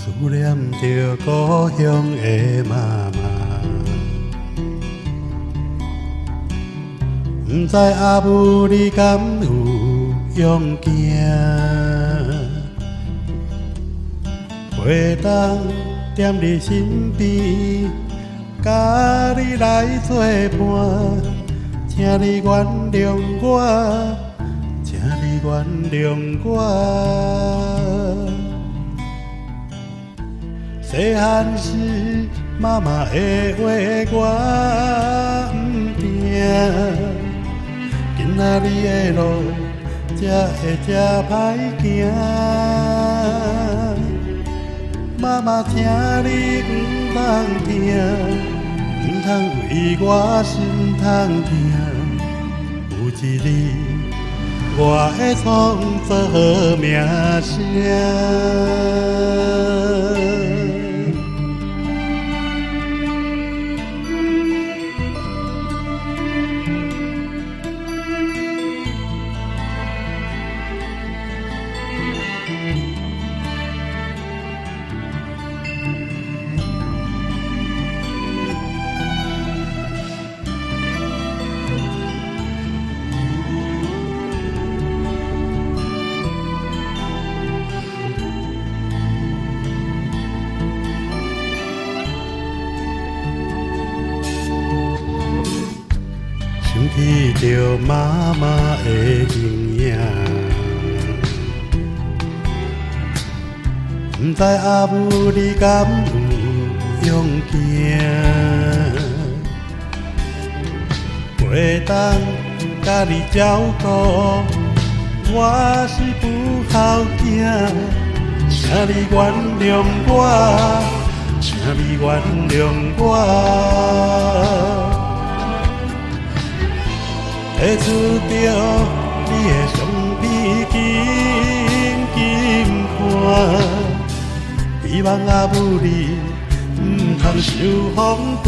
思念着故乡的妈妈，不知阿母你敢有勇行？袂当踮你身边，甲你来作伴，请你原谅我，请你原谅我。细汉时，妈妈的话我毋听，今仔日的路才会这歹行。妈妈，请你唔通听，唔通为我心痛疼。有一日，我会创造好名声。想起着妈妈的形影，不知阿母你敢有勇行？袂当甲你照顾，我是不孝囝，请你原谅我，请你原谅我。提出着你的相片，紧紧看，希望阿母你唔通受风寒。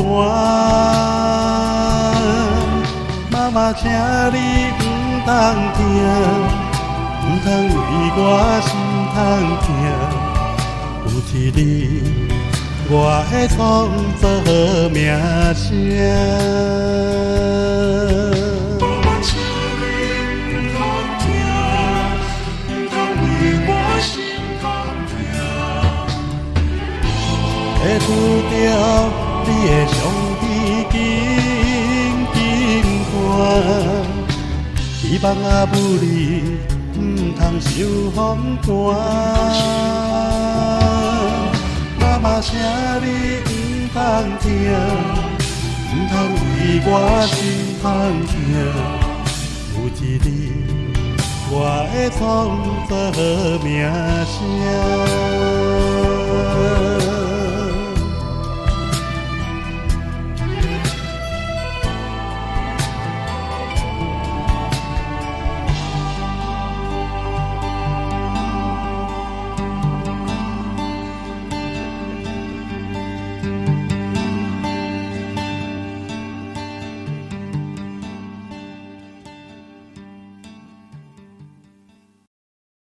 妈妈，请你唔通听，唔通为我心痛疼。有一日，我会创造好名声。提出着你的相片，紧紧看，希望阿母你唔通受风寒。妈妈，请你唔通听，唔通为我心痛疼。有一日，我会创造好名声。